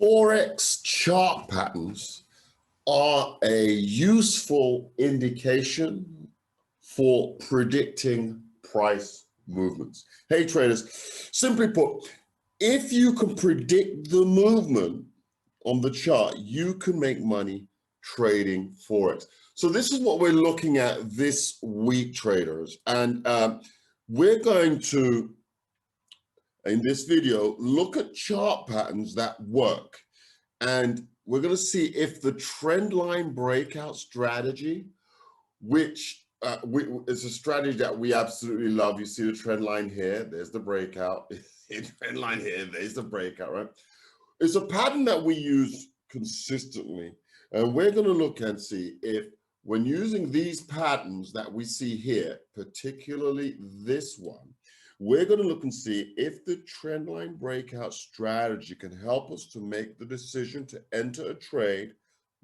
Forex chart patterns are a useful indication for predicting price movements. Hey traders, simply put, if you can predict the movement on the chart, you can make money trading Forex. So this is what we're looking at this week, traders. And we're going to, in this video, look at chart patterns that work. And we're going to see if the trend line breakout strategy, which is a strategy that we absolutely love. You see the trend line here, there's the breakout. Trend line here, there's the breakout, right? It's a pattern that we use consistently. And we're going to look and see if when using these patterns that we see here, particularly this one, we're going to look and see if the trend line breakout strategy can help us to make the decision to enter a trade,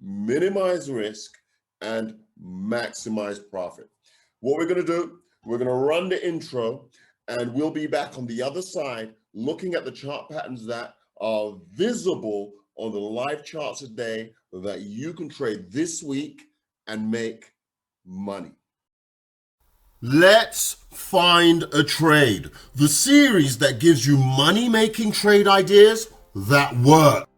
minimize risk, and maximize profit. What we're going to do, we're going to run the intro, and we'll be back on the other side looking at the chart patterns that are visible on the live charts today that you can trade this week and make money. Let's find a trade, the series that gives you money-making trade ideas that work.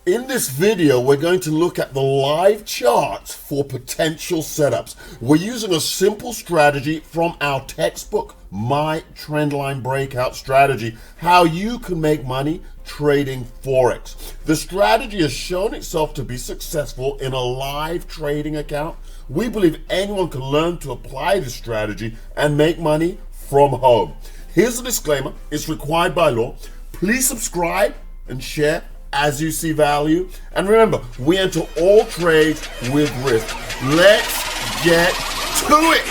In this video, we're going to look at the live charts for potential setups. We're using a simple strategy from our textbook, My Trendline Breakout Strategy, how you can make money trading Forex. The strategy has shown itself to be successful in a live trading account. We believe anyone can learn to apply this strategy and make money from home. Here's a disclaimer, it's required by law. Please subscribe and share as you see value. And remember, we enter all trades with risk. Let's get to it.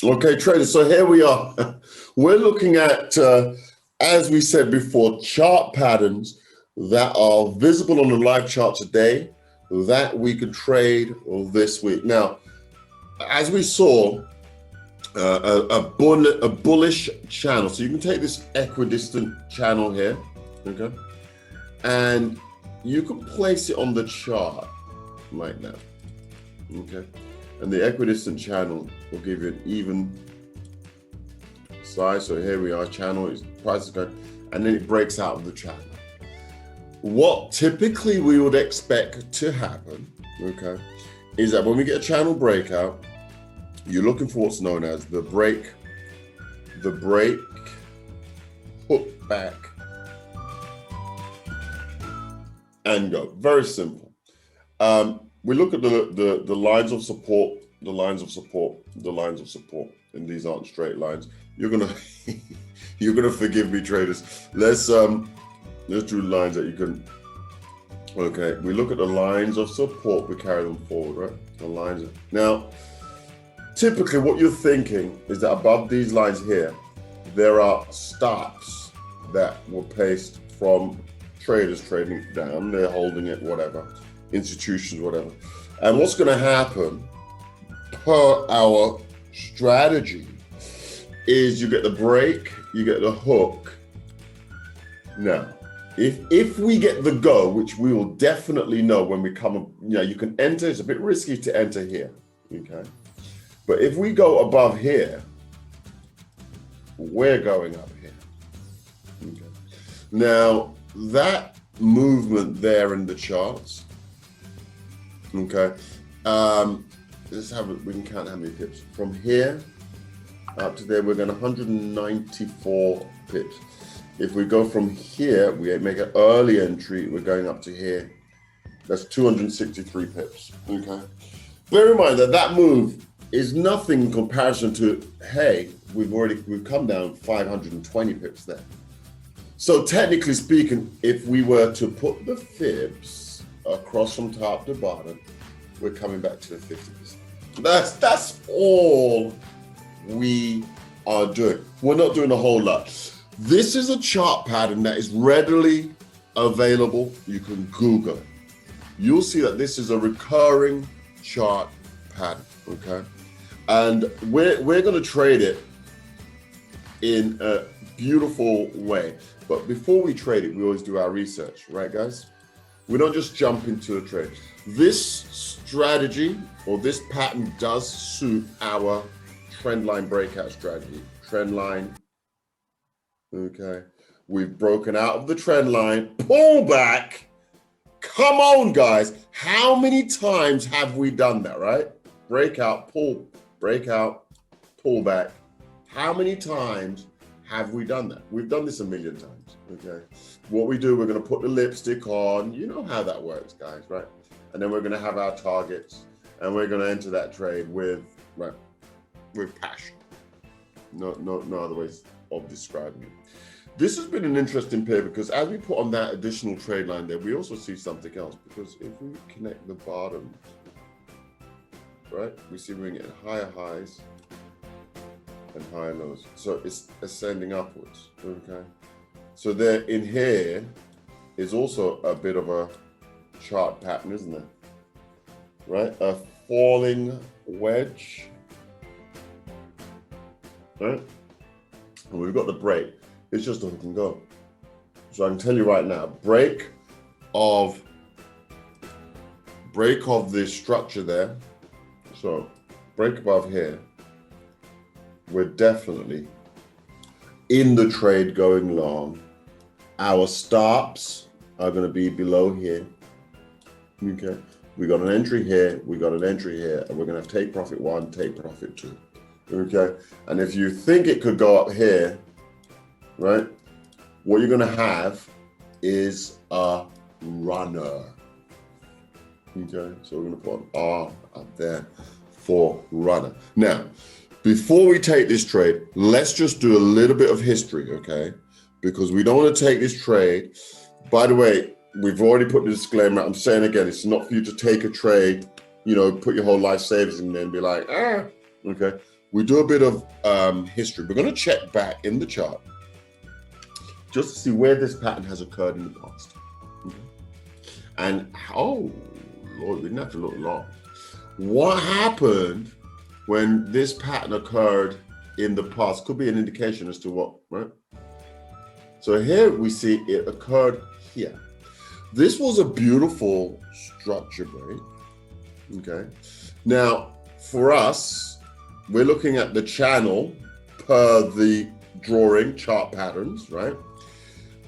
Okay, traders, so here we are. We're looking at, as we said before, chart patterns that are visible on the live chart today that we could trade this week. Now, as we saw, a bullish channel. So you can take this equidistant channel here, okay, and you can place it on the chart like that, okay, and the equidistant channel will give you an even size. So here we are, channel is price is going, and then it breaks out of the channel. What typically we would expect to happen, okay, is that when we get a channel breakout, you're looking for what's known as the break, hook back, and go. Very simple. We look at the lines of support, the lines of support, and these aren't straight lines. You're gonna forgive me, traders. Let's do lines that you can. Okay, we look at the lines of support. We carry them forward, right? The lines. Now, typically, what you're thinking is that above these lines here, there are stops that were placed from traders trading down. They're holding it, whatever, institutions, whatever. And what's going to happen per our strategy is you get the break, you get the hook. Now, if we get the go, which we will definitely know when we come, you can enter. It's a bit risky to enter here, okay? But if we go above here, we're going up here. Okay. Now, that movement there in the charts, okay, let's have it, we can count how many pips. From here up to there, we're going 194 pips. If we go from here, we make an early entry, we're going up to here. That's 263 pips, okay? Bear in mind that that move is nothing in comparison to, hey, we've come down 520 pips there. So technically speaking, if we were to put the fibs across from top to bottom, we're coming back to the 50%. That's all we are doing. We're not doing a whole lot. This is a chart pattern that is readily available. You can Google it. You'll see that this is a recurring chart pattern, okay? And we're going to trade it in a beautiful way. But before we trade it, we always do our research, right, guys? We don't just jump into a trade. This strategy or this pattern does suit our trendline breakout strategy. Trendline, okay. We've broken out of the trend line, pull back. Come on, guys. How many times have we done that, right? Breakout, pull, breakout, pull back. How many times have we done that? We've done this a million times, okay? What we do, we're gonna put the lipstick on. You know how that works, guys, right? And then we're gonna have our targets and we're gonna enter that trade with passion. No other ways of describing it. This has been an interesting pair because as we put on that additional trade line there, we also see something else, because if we connect the bottom, right, we see we're getting higher highs and higher lows. So it's ascending upwards, okay? So there in here is also a bit of a chart pattern, isn't there? Right, a falling wedge, right? And we've got the break. It's just a hook and go. So I can tell you right now, break of this structure there. So break above here. We're definitely in the trade going long. Our stops are going to be below here. Okay. We got an entry here. We got an entry here, and we're going to have take profit 1, take profit 2. Okay. And if you think it could go up here, right, what you're going to have is a runner. Okay, so we're going to put an R up there for runner. Now, before we take this trade, let's just do a little bit of history, okay? Because we don't want to take this trade. By the way, we've already put the disclaimer. I'm saying again, it's not for you to take a trade, you know, put your whole life savings in there and be like, okay. We do a bit of history. We're going to check back in the chart just to see where this pattern has occurred in the past. Okay. And, oh, Lord, we didn't have to look long. What happened when this pattern occurred in the past? Could be an indication as to what, right? So here we see it occurred here. This was a beautiful structure break, okay? Now, for us, we're looking at the channel per the drawing chart patterns, right?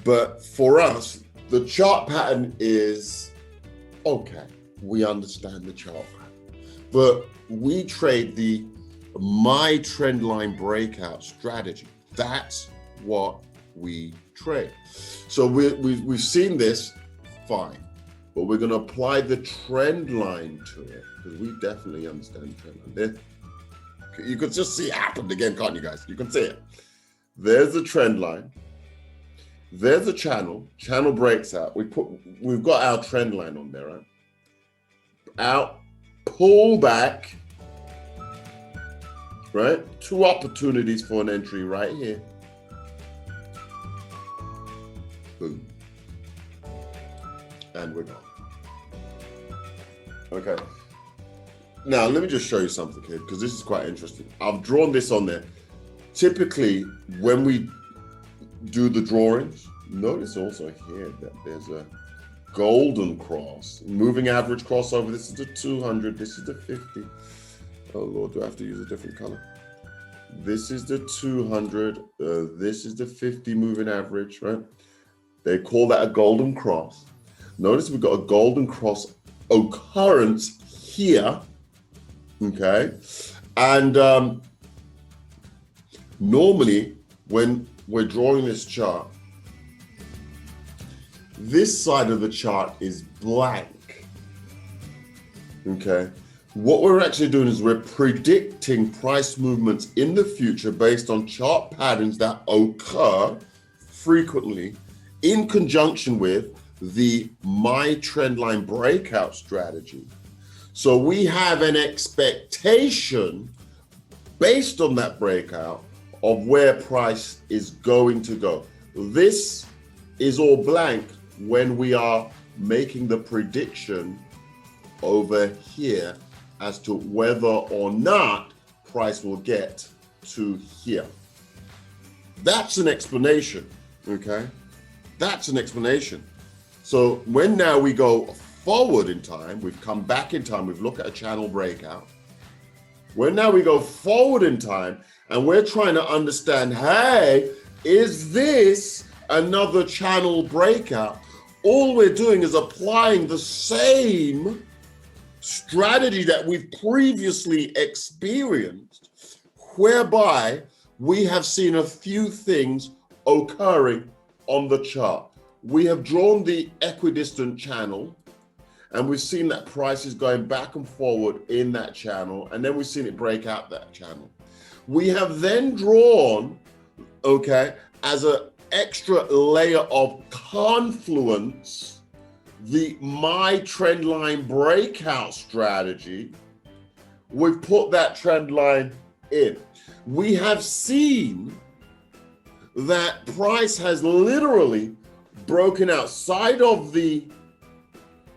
But for us, the chart pattern is, okay, we understand the chart pattern, but we trade the My Trendline Breakout Strategy. That's what we trade. So we've seen this, fine, but we're going to apply the trend line to it because we definitely understand the trend line. There, you could just see it happened again, can't you guys? You can see it. There's the trend line. There's a channel. Channel breaks out. We've got our trend line on there, right? Out, pull back, right? 2 opportunities for an entry right here. Boom. And we're gone. Okay. Now, let me just show you something here because this is quite interesting. I've drawn this on there. Typically, when we do the drawings, notice also here that there's a golden cross, moving average crossover. This is the 200, this is the 50. Oh Lord, do I have to use a different color? This is the 200, this is the 50 moving average, right? They call that a golden cross. Notice we've got a golden cross occurrence here, okay? And normally when we're drawing this chart, this side of the chart is blank, okay? What we're actually doing is we're predicting price movements in the future based on chart patterns that occur frequently in conjunction with the My Trendline Breakout Strategy. So we have an expectation based on that breakout of where price is going to go. This is all blank when we are making the prediction over here as to whether or not price will get to here. That's an explanation, okay? That's an explanation. So when now we go forward in time, we've come back in time, we've looked at a channel breakout. When now we go forward in time and we're trying to understand, hey, is this another channel breakout? All we're doing is applying the same strategy that we've previously experienced, whereby we have seen a few things occurring on the chart. We have drawn the equidistant channel, and we've seen that price is going back and forward in that channel, and then we've seen it break out that channel. We have then drawn, okay, as an extra layer of confluence, the My Trendline Breakout Strategy. We've put that trend line in. We have seen that price has literally broken outside of the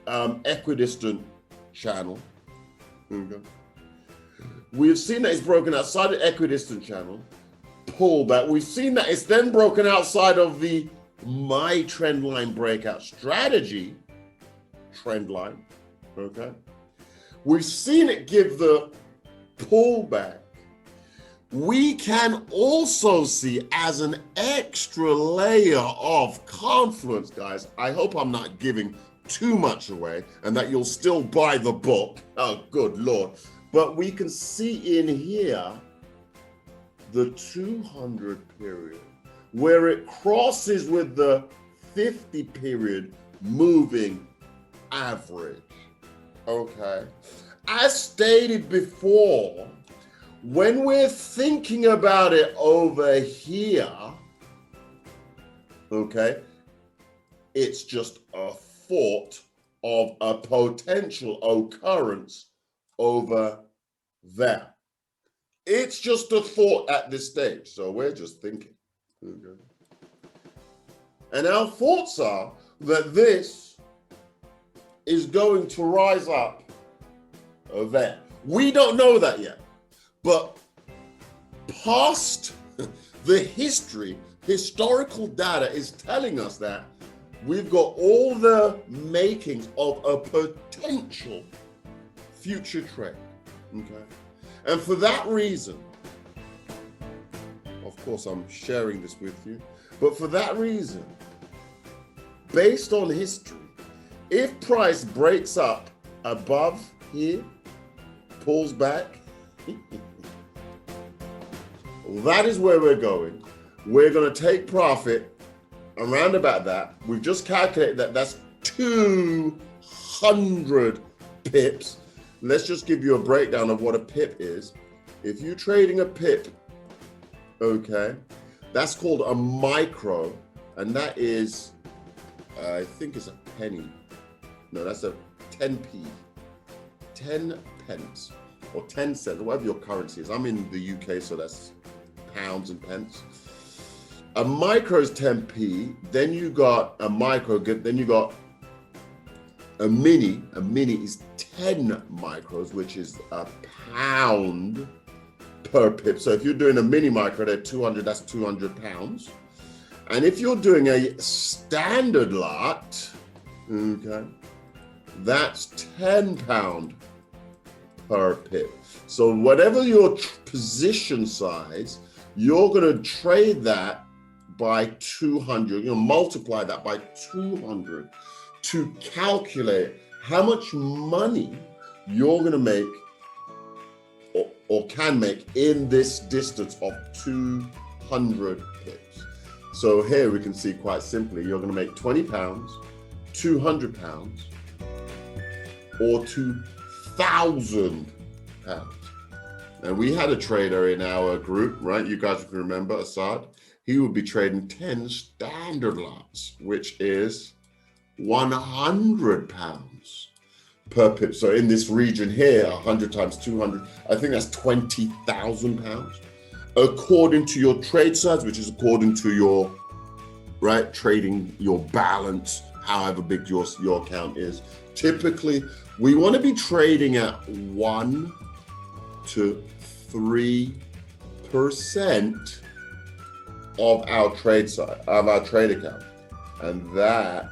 equidistant channel. Okay. We've seen that it's broken outside the equidistant channel, pull back. We've seen that it's then broken outside of the My Trendline Breakout Strategy trend line. Okay. We've seen it give the pullback. We can also see as an extra layer of confluence, guys. I hope I'm not giving too much away and that you'll still buy the book. Oh, good Lord. But we can see in here the 200 period where it crosses with the 50 period moving average. Okay. As stated before, when we're thinking about it over here, okay, it's just a thought of a potential occurrence over there. It's just a thought at this stage, so we're just thinking. Okay. And our thoughts are that this is going to rise up there. We don't know that yet. But past the historical data is telling us that we've got all the makings of a potential future trade, okay? And for that reason, of course, I'm sharing this with you, but for that reason, based on history, if price breaks up above here, pulls back, that is where we're going. We're going to take profit around about that. We've just calculated that that's 200 pips. Let's just give you a breakdown of what a pip is. If you're trading a pip, okay, that's called a micro, and that is, I think it's a penny. No, that's a 10p, 10 pence. Or 10 cents, or whatever your currency is. I'm in the UK, so that's pounds and pence. A micro is 10p, then you got a micro, then you got a mini. A mini is 10 micros, which is a pound per pip. So if you're doing a mini micro, they're 200, that's 200 pounds. And if you're doing a standard lot, okay, that's 10 pound per pip. So whatever your position size, you're going to trade that by 200. You'll multiply that by 200 to calculate how much money you're going to make or can make in this distance of 200 pips. So here we can see quite simply, you're going to make 20 pounds, 200 pounds, or 2,000 pounds. And we had a trader in our group, right? You guys can remember Assad. He would be trading 10 standard lots, which is 100 pounds per pip. So in this region here, 100 times 200, I think that's 20,000 pounds. According to your trade size, which is according to your, right, trading, your balance, however big your account is. Typically, we want to be trading at 1 to 3% of our trade side, of our trade account. And that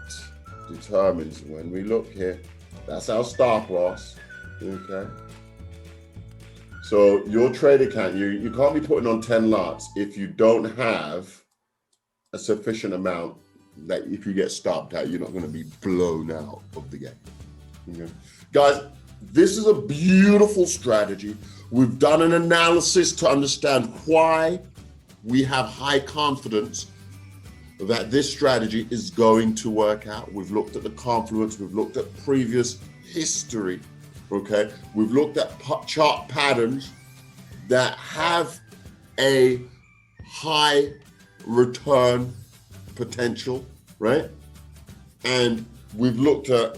determines, when we look here, that's our stop loss, okay? So your trade account, you can't be putting on 10 lots if you don't have a sufficient amount that if you get stopped out, you're not going to be blown out of the game. Okay? Guys, this is a beautiful strategy. We've done an analysis to understand why we have high confidence that this strategy is going to work out. We've looked at the confluence, we've looked at previous history, okay? We've looked at chart patterns that have a high return potential, right? And we've looked at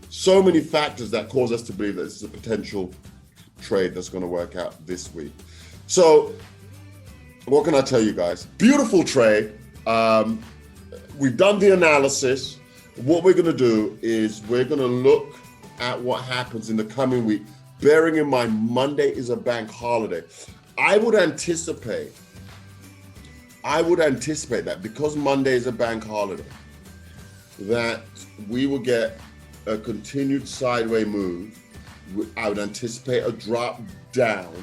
so many factors that cause us to believe that this is a potential trade that's going to work out this week. So what can I tell you guys? Beautiful trade. We've done the analysis. What we're going to do is we're going to look at what happens in the coming week, bearing in mind Monday is a bank holiday. I would anticipate that because Monday is a bank holiday, that we will get a continued sideways move. I would anticipate a drop down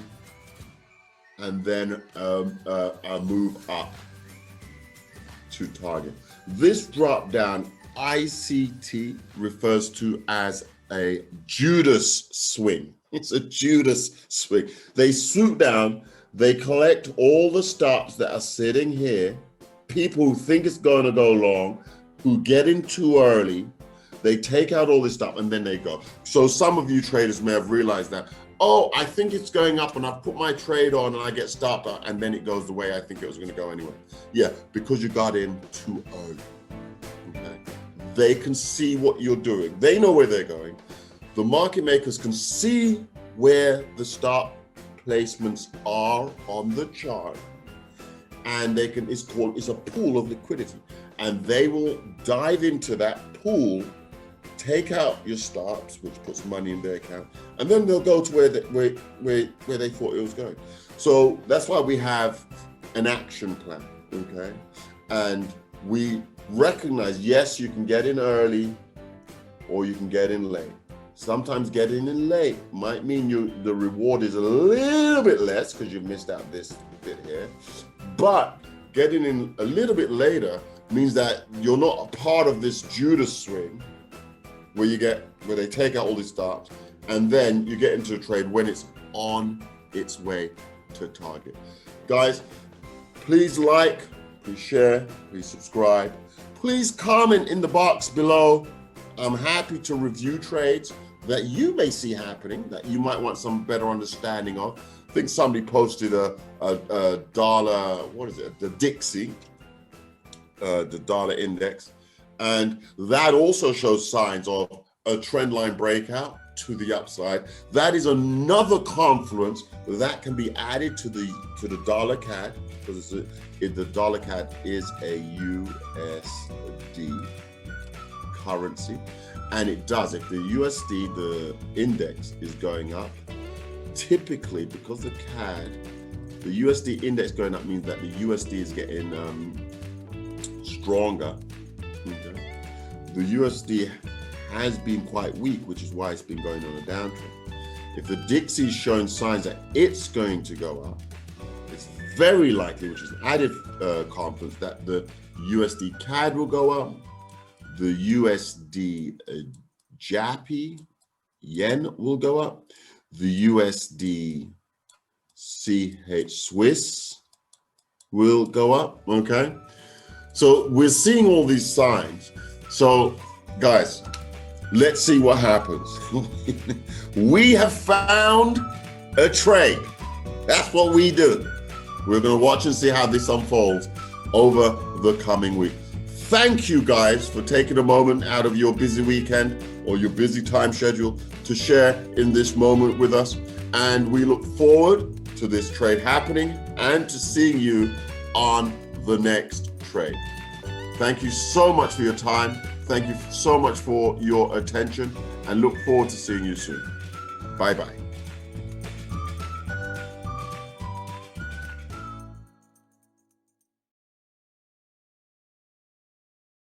and then a move up to target. This drop down, ICT refers to as a Judas swing. It's a Judas swing. They swoop down, they collect all the stops that are sitting here, people who think it's going to go long, who get in too early, they take out all this stuff and then they go. So some of you traders may have realized that, oh, I think it's going up and I've put my trade on and I get stopped out and then it goes the way I think it was going to go anyway. Yeah, because you got in too early. Okay? They can see what you're doing. They know where they're going. The market makers can see where the stop placements are on the chart, and they can, it's a pool of liquidity, and they will dive into that pool, take out your stops, which puts money in their account, and then they'll go to where they thought it was going. So that's why we have an action plan, okay? And we recognize, yes, you can get in early or you can get in late. Sometimes getting in late might mean the reward is a little bit less because you've missed out this bit here. But getting in a little bit later means that you're not a part of this Judas swing where they take out all these stops and then you get into a trade when it's on its way to target. Guys, please like, please share, please subscribe. Please comment in the box below. I'm happy to review trades that you may see happening, that you might want some better understanding of. I think somebody posted a dollar, what is it? The Dixie, the dollar index. And that also shows signs of a trend line breakout to the upside. That is another confluence that can be added to the dollar CAD, because the dollar CAD is a USD currency. And it does, if the USD, the index is going up, typically because the CAD, the USD index going up means that the USD is getting stronger. Okay? The USD has been quite weak, which is why it's been going on a downtrend. If the Dixie is showing signs that it's going to go up, it's very likely, which is added confidence, that the USD CAD will go up, the USD JAPY yen will go up, the USD CH Swiss will go up, okay? So we're seeing all these signs. So guys, let's see what happens. We have found a trade. That's what we do. We're gonna watch and see how this unfolds over the coming week. Thank you guys for taking a moment out of your busy weekend or your busy time schedule to share in this moment with us. And we look forward to this trade happening and to seeing you on the next trade. Thank you so much for your time. Thank you so much for your attention, and look forward to seeing you soon. Bye-bye.